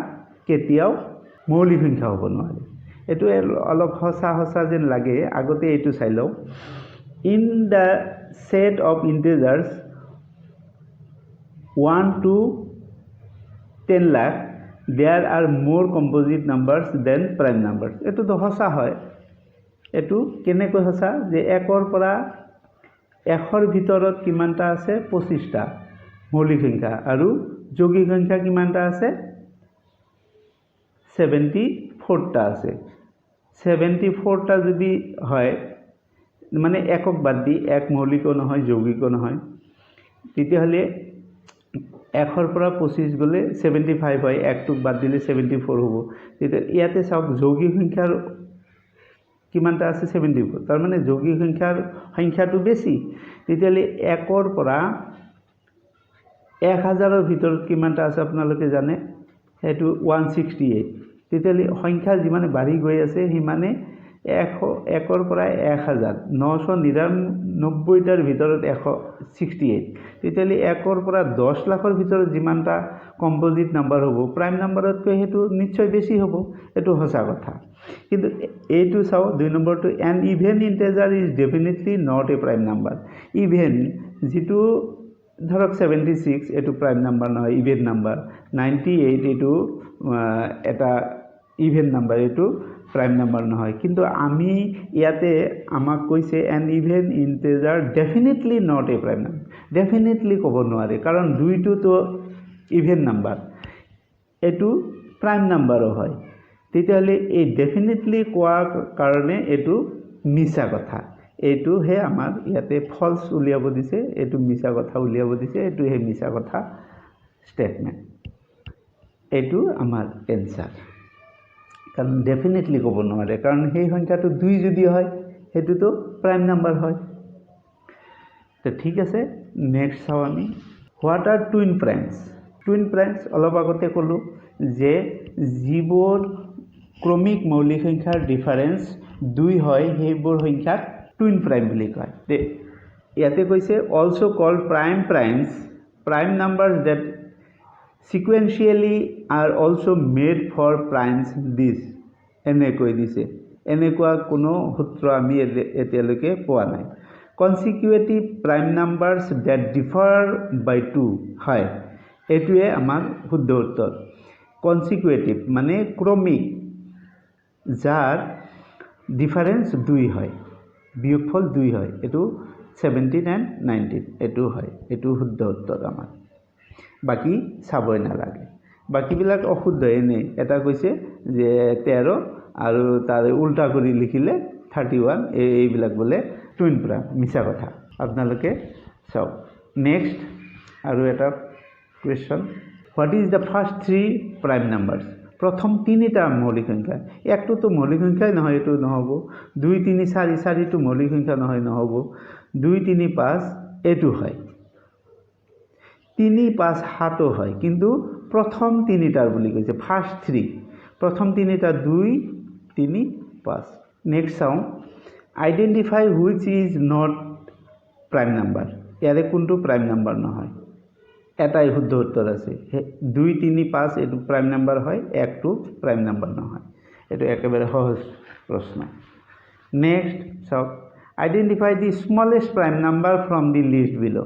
কেতিয়াও মৌলিক সংখ্যা হ'ব নোৱাৰে এইটো অলপ সঁচা যেন লাগে আগতে এইটো চাই লওঁ in the set of integers 1 to 10 lakh there are more composite numbers than prime numbers এইটো তো সঁচা হয় এইটো কেনেকৈ সঁচা যে 1 পৰা 100 ভিতৰত কিমানটা আছে 25টা মৌলিক সংখ্যা আৰু যৌগিক সংখ্যা কিমানটা আছে 74টা আছে 74টা যদি হয় মানে একক বাদ দি এক মৌলিকো নহয় যৌগিকো নহয় তেতিয়াহ'লে 1 পৰা 25 গ'লে 75 হয় একটোক বাদ দিলে 74 হ'ব তেতিয়া ইয়াতে চাওক যৌগিক সংখ্যাৰ কিমানটা আছে 74 তাৰ মানে যৌগিক সংখ্যাটো বেছি তেতিয়াহ'লে 1 পৰা 1000ৰ ভিতৰত কিমানটা আছে আপোনালোকে জানে সেইটো 168 তেতিয়াহ'লে সংখ্যা যিমানে বাঢ়ি গৈ আছে সিমানে 1 পৰা 1000 999টাৰ ভিতৰত 168 তেতিয়াহ'লে 1 পৰা 10 লাখৰ ভিতৰত যিমানটা কম্পোজিট নাম্বাৰ হ'ব প্ৰাইম নাম্বাৰতকৈ সেইটো নিশ্চয় বেছি হ'ব এইটো সঁচা কথা কিন্তু এইটো চাও 2 নম্বৰটো N even integer is definitely not a prime number even যিটো ধৰক 76 এইটো প্ৰাইম নাম্বাৰ নহয় ইভেন নাম্বাৰ 98 এইটো এটা ইভেন নাম্বাৰ এইটো প্ৰাইম নাম্বাৰ নহয় কিন্তু আমি ইয়াতে আমাক কৈছে N even integer definitely not a prime number definitely ক'ব নোৱাৰে কাৰণ দুইটো তো ইভেন নাম্বাৰ এইটো প্ৰাইম নাম্বাৰো হয় তেতিয়াহ'লে এই ডেফিনেটলি কোৱাৰ কাৰণে এইটো মিছা কথা এইটোহে আমাক ইয়াতে ফলছ উলিয়াব দিছে এইটো মিছা কথা উলিয়াব দিছে এইটোহে মিছা কথা ষ্টেটমেণ্ট এইটো আমাৰ এনসাৰ কাৰণ ডেফিনেটলি ক'ব নোৱাৰে কাৰণ সেই সংখ্যাটো 2 যদি হয় হেতুটো প্ৰাইম নাম্বাৰ হয় তো ঠিক আছে নেক্সট চাও আমি হোৱাট আৰ টুইন প্ৰাইমছ অলপ আগতে ক'লো যে যিবোৰ ক্ৰমিক মৌলিক সংখ্যাৰ ডিফাৰেন্স 2 হয় সেইবোৰ সংখ্যাক টুইন প্ৰাইম বুলি কয় তে ইয়াতে কৈছে also called prime numbers that sequentially are also made for primes this এনেকৈ দিছে এনেকুৱা কোনো সূত্ৰ আমি এতিয়ালৈকে পোৱা নাই consecutive prime numbers that differ by 2 হয় এটোৱে আমাৰ শুদ্ধ উত্তৰ consecutive মানে ক্ৰমিক যাৰ ডিফাৰেন্স 2 হয় বিয়োগফল 2 হয় এটো 17 and 19 এটো হয় এটো শুদ্ধ উত্তৰ আমাৰ বাকি চাবই নালাগে বাকিবিলাক অশুদ্ধ এনে এটা কৈছে যে 13 আৰু তাৰ উল্টা কৰি লিখিলে 31 এইবিলাক বলে টুইন প্ৰাইম মিছা কথা আপোনালোকে চাও নেক্সট আৰু এটা question what is the first 3 prime numbers প্ৰথম তিনিটা মৌলিক সংখ্যা একটো তো মৌলিক সংখ্যাই নহয় এটো নহব 2 3 4 4 টো মৌলিক সংখ্যা নহয় নহব 2 3 5 এটো হয় 3 5 7 হয় কিন্তু প্রথম তিনিটার বুলি কৈছে ফার্স্ট 3 প্রথম তিনিটা 2 3 5 নেক্সট চাও identify which is not prime number ইয়াৰে কোনটো প্ৰাইম নাম্বাৰ নহয় এটাই শুদ্ধ উত্তৰ আছে 2 3 5 এটো প্ৰাইম নাম্বাৰ হয় একটো প্ৰাইম নাম্বাৰ নহয় এটো একেবাৰে সহজ প্ৰশ্ন নেক্সট চাও identify the smallest prime number from the list below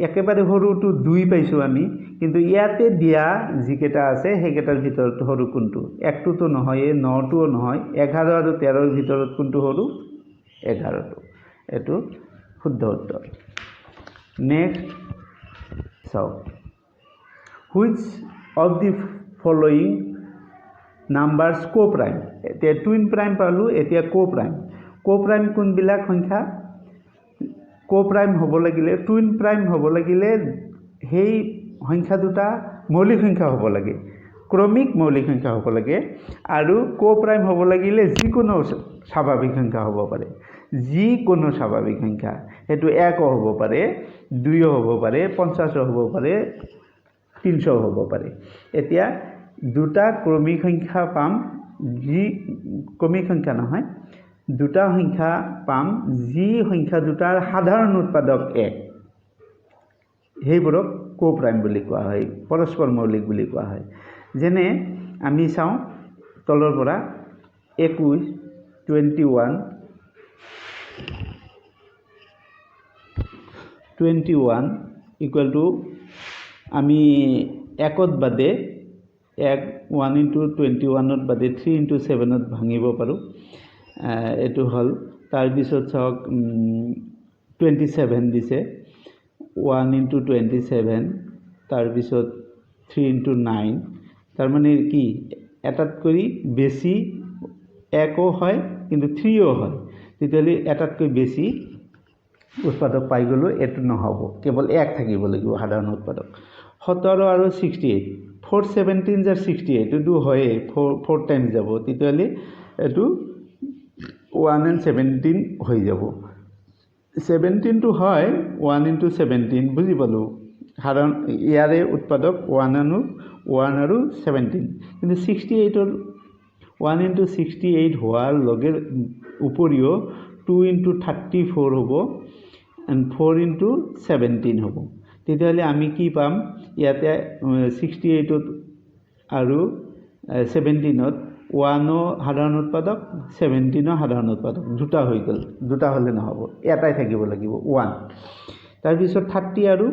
একেবাৰে সৰুটো 2 পাইছো আমি কিন্তু ইয়াতে দিয়া যিকেটা আছে হেকেটাৰ ভিতৰত সৰু কোনটো একটো তো নহয় 9 টো নহয় 11 আৰু 13 ৰ ভিতৰত কোনটো সৰু 11 টো এটো শুদ্ধ উত্তৰ নেক্সট চাও হুইচ অফ দি ফলোইং নাম্বাৰস কো-প্ৰাইম এতিয়া টুইন প্ৰাইম পালো এতিয়া কো-প্ৰাইম কোনবিলাক সংখ্যা কো-প্ৰাইম হ'ব লাগিলে টুইন প্ৰাইম হ'ব লাগিলে সেই সংখ্যা দুটা মৌলিক সংখ্যা হ'ব লাগে ক্ৰমিক মৌলিক সংখ্যা হ'ব লাগে আৰু কো প্ৰাইম হ'ব লাগিলে যিকোনো স্বাভাৱিক সংখ্যা হ'ব পাৰে যিকোনো স্বাভাৱিক সংখ্যা হেতু 1 হ'ব পাৰে 2 হ'ব পাৰে 50 হ'ব পাৰে 300 হ'ব পাৰে এতিয়া দুটা ক্ৰমিক সংখ্যা পাম যি ক্ৰমিক সংখ্যা নহয় দুটা সংখ্যা পাম যি সংখ্যা দুটাৰ সাধাৰণ উৎপাদক 1 হেইবোৰক কো প্ৰাইম বুলি কোৱা হয় পৰস্পৰ মৌলিক বুলি কোৱা হয় যেনে আমি চাওঁ তলৰ পৰা 21 ইকুৱেল টু আমি 1ত বাদে 1 into 21ত বাদে 3 into 7ত ভাঙিব পাৰো এটো হল তাৰ পিছত চাওক 27 দিছে 1 into 27 তাৰ পিছত 3 into 9 তাৰ মানে কি এটাত কৰি বেছি 1ও হয় কিন্তু 3ও হয় তেতিয়ালে এটাত কৰি বেছি উৎপাদক পাই গলো এটো নহব কেৱল 1 থাকিব লাগিব সাধাৰণ উৎপাদক 17 আৰু 68 417 যাৰ 68 এটো হয় 4 টাইমছ যাব তেতিয়ালে এটো 1 and 17 হৈ যাব 17 to হয় 1 into 17 বুজি পালো সাধাৰণ ইয়াৰে উৎপাদক 1 আৰু 17 কিন্তু 68 ৰ 1 into 68 হোৱাৰ লগে উপৰিও 2 into 34 হ'ব and 4 into 17 হ'ব তেতিয়ালে আমি কি পাম ইয়াতে 68 ত আৰু 17 ত 1 সাধাৰণ উৎপাদক 17 সাধাৰণ উৎপাদক দুটা হৈ গল দুটা হলে নহব এটাই থাকিব লাগিব 1 তাৰ পিছত 30 আৰু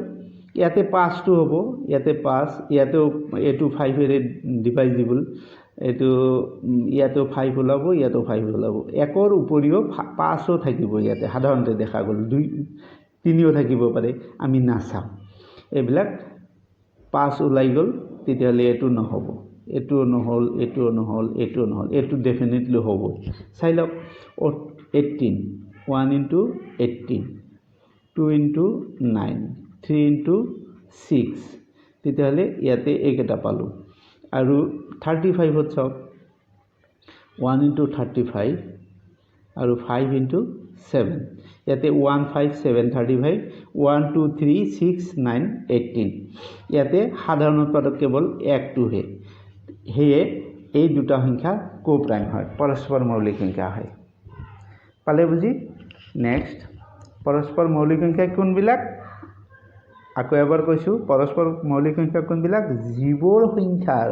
ইয়াতে 5 টো হ'ব ইয়াতে 5 ইয়াতে এটো 5 এৰে ডিভাইজিবল এটো ইয়াতে 5 ওলাব ইয়াতে 5 ওলাব একৰ উপৰিও 5ও থাকিব ইয়াতে সাধাৰণতে দেখা গল 2 3ও থাকিব পাৰে আমি নাচাম এবিলাক 5 ওলাই গল তেতিয়ালে এটো নহব এটো নহল এটো নহল এটো নহল এটো ডেফিনেটলি হ'ব চাই লওক 18 1 into 18 2 into 9 3 into 6 তেতিয়ালে ইয়াতে একেটা পালো আৰু 35 ত চাওক 1 into 35 আৰু 5 into 7 ইয়াতে 1 5 7 35 1 2 3 6 9 18 ইয়াতে সাধাৰণ উৎপাদক কেৱল 1 2 হে হেয়ে এই দুটা সংখ্যা কো প্ৰাইম হয় পৰস্পৰ মৌলিক সংখ্যা হয় পালে বুজি নেক্সট পৰস্পৰ মৌলিক সংখ্যা কোনবিলাক আকৌ এবাৰ কৈছো পৰস্পৰ মৌলিক সংখ্যা কোনবিলাক যিবোৰ সংখ্যাৰ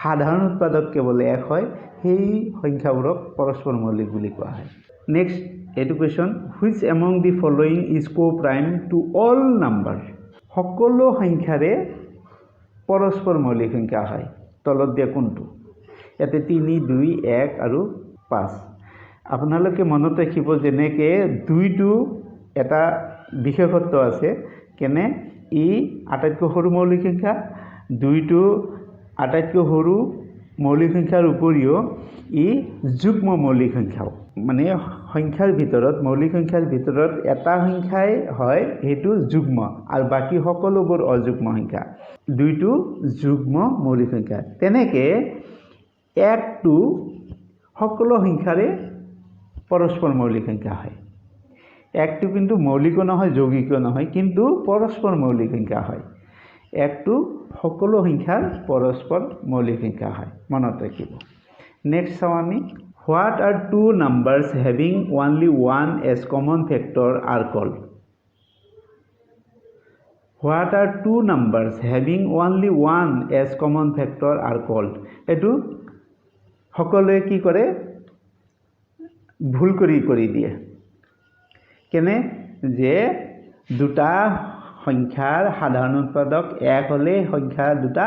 সাধাৰণ উৎপাদক কেৱল 1 হয় সেই সংখ্যাবোৰক পৰস্পৰ মৌলিক বুলি কোৱা হয় next education which among the following is co-prime to all numbers সকলো সংখ্যাৰে পৰস্পৰ মৌলিক সংখ্যা হয় তলত দিয়া কোনটো ইয়াতে 3 2 1 আৰু 5 আপোনালোকে মনত ৰাখিব যেনেকে 2 টো এটা বিশেষত্ব আছে কেনে ই আটাইতকৈ সৰু মৌলিক সংখ্যা 2 টো আটাইতকৈ সৰু মৌলিক সংখ্যাৰ উপৰিও ই যুগ্ম মৌলিক সংখ্যা মানে সংখ্যাৰ ভিতৰত মৌলিক সংখ্যাৰ ভিতৰত এটা সংখ্যাই হয় হেতু যুগ্ম আৰু বাকি সকলোবোৰ অযুগ্ম সংখ্যা 2 টো যুগ্ম মৌলিক সংখ্যা তেনেকে 1 টো সকলো সংখ্যাৰে পৰস্পৰ মৌলিক সংখ্যা হয় 1 টো কিন্তু মৌলিক নহয় যৌগিক নহয় কিন্তু পৰস্পৰ মৌলিক সংখ্যা হয় 1 টো সকলো সংখ্যাৰ পৰস্পৰ মৌলিক সংখ্যা হয় মনত ৰাখিব নেক্সট চাও আমি what are two numbers having only one as common factor are called what are two numbers having only one as common factor are called এটো সকলোৱে কি কৰে ভুল কৰি দিয়ে কেনে যে দুটা সংখ্যাৰ সাধাৰণ উৎপাদক 1 হলে সংখ্যা দুটা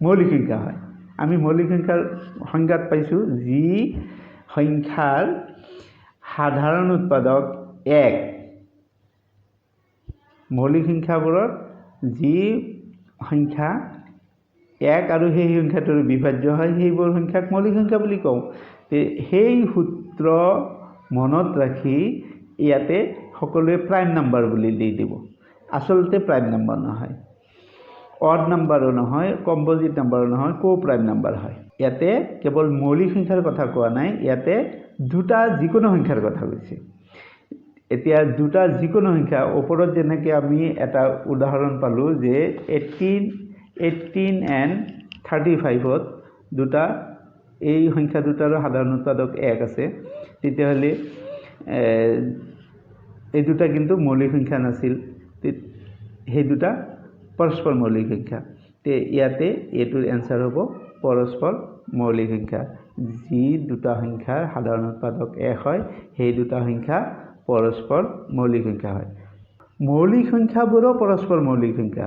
মৌলিক সংখ্যা হয় আমি মৌলিক সংখ্যাৰ সংজ্ঞাত পাইছো যি সংখ্যাৰ সাধাৰণ উৎপাদক 1 মৌলিক সংখ্যাবোৰৰ যি সংখ্যা 1 আৰু সেই সংখ্যাটোৰ বিভাজ্য হয় সেইবোৰ সংখ্যাক মৌলিক সংখ্যা বুলি কওঁ সেই সূত্ৰ মনত ৰাখি ইয়াতে সকলোৱে প্ৰাইম নাম্বাৰ বুলি দি দিব আসলতে প্ৰাইম নাম্বাৰ নহয় অড নাম্বাৰো নহয়, কম্পোজিট নাম্বাৰো নহয়, কো প্ৰাইম নাম্বাৰ হয়। ইয়াতে কেৱল মৌলিক সংখ্যাৰ কথা কোৱা নাই, ইয়াতে দুটা যিকোনো সংখ্যাৰ কথা কৈছে। এতিয়া দুটা যিকোনো সংখ্যা, ওপৰত যেনেকৈ আমি এটা উদাহৰণ পালোঁ যে 18 and 35ত দুটা এই সংখ্যা দুটাৰো সাধাৰণ উৎপাদক 1 আছে, তেতিয়াহ'লে এই দুটা কিন্তু মৌলিক সংখ্যা নাছিল, সেই দুটা পৰস্পৰ মৌলিক সংখ্যা। তে ইয়াতে এইটোৰ এনসাৰ হ'ব পৰস্পৰ মৌলিক সংখ্যা। যি দুটা সংখ্যাৰ সাধাৰণ উৎপাদক 1 হয়, সেই দুটা সংখ্যা পৰস্পৰ মৌলিক সংখ্যা হয়। মৌলিক সংখ্যাবোৰো পৰস্পৰ মৌলিক সংখ্যা।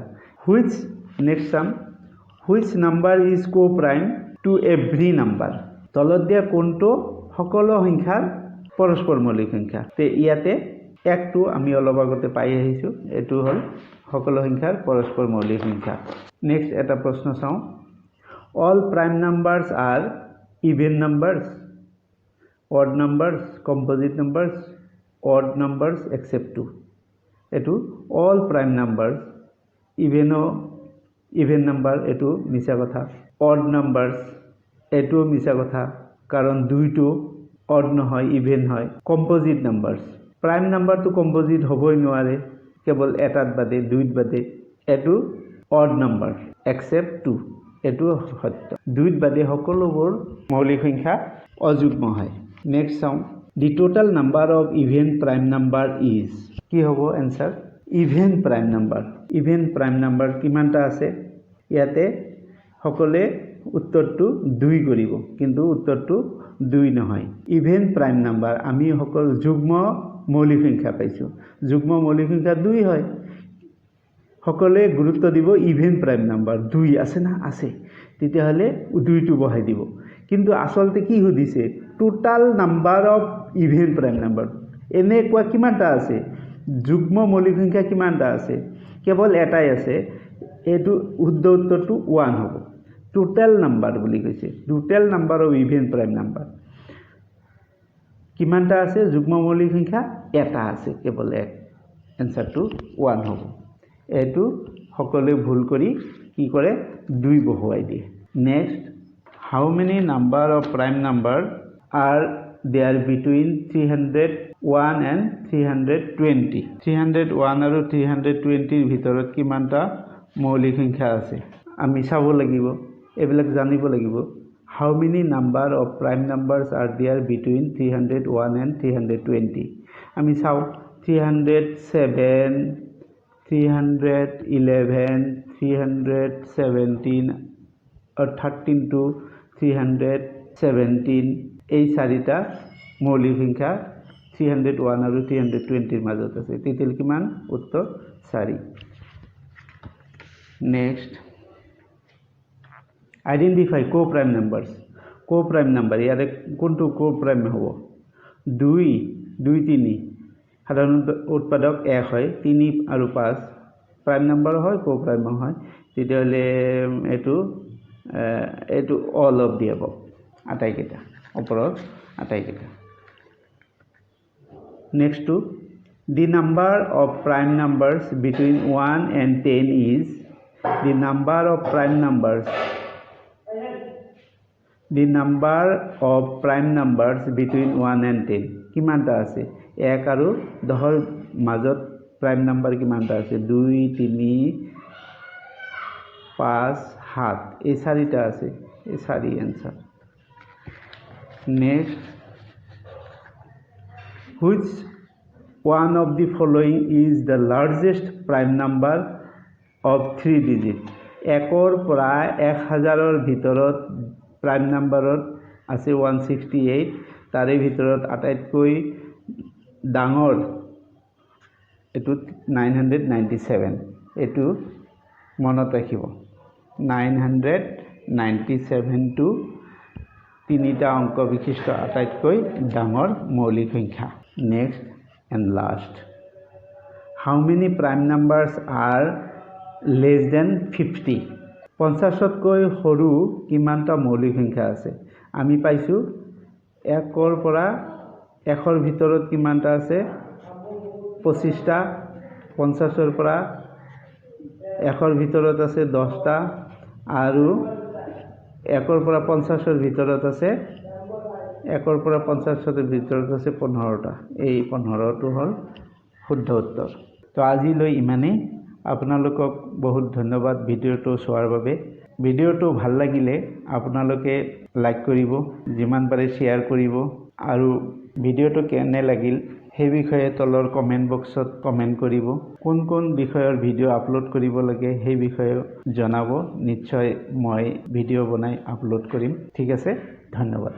Which number is co prime to every number. তলত দিয়া কোনটো সকলো সংখ্যাৰ পৰস্পৰ মৌলিক সংখ্যা। তে ইয়াতে 1টো আমি অলপ আগতে পাই আহিছোঁ, এইটো হ'ল সকলো সংখ্যাৰ পৰস্পৰ মৌলিক সংখ্যা। নেক্সট এটা প্ৰশ্ন চাওঁ। All prime numbers R even numbers, odd numbers, composite numbers, odd numbers except 2। এইটো all prime numbers, even number, এইটো মিছা কথা। অড নাম্বাৰছ, এইটোও মিছা কথা, কাৰণ দুইটো অড নহয়, ইভেন হয়। কম্পোজিট নাম্বাৰছ, প্ৰাইম নাম্বাৰটো কম্পোজিট হ'বই নোৱাৰে, কেৱল এটাত বাদে, দুইত বাদে। এইটো অড নাম্বাৰ এক্সেপ্ট 2, এইটো সত্য। দুইত বাদে সকলোবোৰ মৌলিক সংখ্যা অযুগ্ম হয়। নেক্সট চাওঁ। দি total number of even prime number is. কি হ'ব answer? Even prime number. Even prime number কিমানটা আছে? ইয়াতে সকলোৱে উত্তৰটো 2 কৰিব, কিন্তু উত্তৰটো 2 নহয়। ইভেন প্ৰাইম নাম্বাৰ আমি সকলো যুগ্ম মৌলিক সংখ্যা পাইছোঁ। যুগ্ম মৌলিক সংখ্যা 2 হয়। সকলোৱে গুৰুত্ব দিব ইভেন প্ৰাইম নাম্বাৰ 2 আছে না? আছে। তেতিয়াহ'লে 2টো বহাই দিব। কিন্তু আচলতে কি সুধিছে? Total number of even prime number. এনেকুৱা কিমানটা আছে? যুগ্ম মৌলিক সংখ্যা কিমানটা আছে? কেৱল এটাই আছে। এইটো শুদ্ধ উত্তৰটো 1 হ'ব। টোটেল নাম্বাৰ বুলি কৈছে। Total number of even prime number কিমানটা আছে? যুগ্ম মৌলিক সংখ্যা এটা আছে, কেৱল 1। এনসাৰটো 1 হ'ব। এইটো সকলোৱে ভুল কৰি কি কৰে? 2 বহুৱাই দিয়ে। Next, how many number of prime number are there between 301 and 320? 301 আৰু 320ৰ ভিতৰত কিমানটা মৌলিক সংখ্যা আছে আমি চাব লাগিব, এইবিলাক জানিব লাগিব। How many number of prime numbers are there between 301 and 320? আমি চাওঁ 307, 311, 317 আৰু 13 to 317, এই চাৰিটা মৌলিক সংখ্যা 301 আৰু 320ৰ মাজত আছে। তেতিয়া কিমান? উত্তৰ 4। নেক্সট, আইডেন্টিফাই কো প্ৰাইম নাম্বাৰছ। কো প্ৰাইম নাম্বাৰ, ইয়াৰে কোনটো কো প্ৰাইম হ'ব? 2, 3 সাধাৰণ উৎপাদক 1 হয়, 3 আৰু 5 প্ৰাইম নাম্বাৰ হয়, কো প্ৰাইম হয়। তেতিয়াহ'লে এইটো অল অফ দি এবাভ, আটাইকেইটা, ওপৰত আটাইকেইটা। নেক্সটটো, the number of prime numbers between 1 and 10 is. The number of prime numbers, the number of prime numbers between 1 and 10 কিমানটা আছে? 1 আৰু 10ৰ মাজত প্ৰাইম নাম্বাৰ কিমানটা আছে? 2, 3, 5, 7, এই 4টা আছে। এই 4 answer. Next, which one of the following is the largest prime number of 3 digit? 1ৰ পৰা 1000ৰ ভিতৰত প্ৰাইম নাম্বাৰত আছে 168, তাৰে ভিতৰত আটাইতকৈ ডাঙৰ এইটো 997। এইটো মনত ৰাখিব। 997টো 3টা অংক বিশিষ্ট আটাইতকৈ ডাঙৰ মৌলিক সংখ্যা। Next and last, how many prime numbers are less than 50? 50তকৈ সৰু কিমানটা মৌলিক সংখ্যা আছে? আমি পাইছোঁ 1ৰ পৰা 100ৰ ভিতৰত কিমানটা আছে? 25টা। 50ৰ পৰা 100ৰ ভিতৰত আছে 10টা আৰু 1ৰ পৰা 50ৰ ভিতৰত আছে 1ৰ পৰা 50ৰ ভিতৰত আছে 15টা। এই 15টো হ'ল শুদ্ধ উত্তৰ। তো আজিলৈ ইমানেই। আপোনালোকক বহুত ধন্যবাদ ভিডিঅ'টো চোৱাৰ বাবে। ভিডিঅ'টো ভাল লাগিলে আপোনালোকে লাইক কৰিব, যিমান পাৰে শ্বেয়াৰ কৰিব আৰু ভিডিঅ'টো কেনে লাগিল সেই বিষয়ে তলৰ কমেণ্ট বক্সত কমেণ্ট কৰিব। কোন কোন বিষয়ৰ ভিডিঅ' আপলোড কৰিব লাগে সেই বিষয়ে জনাব। নিশ্চয় মই ভিডিঅ' বনাই আপলোড কৰিম। ঠিক আছে, ধন্যবাদ।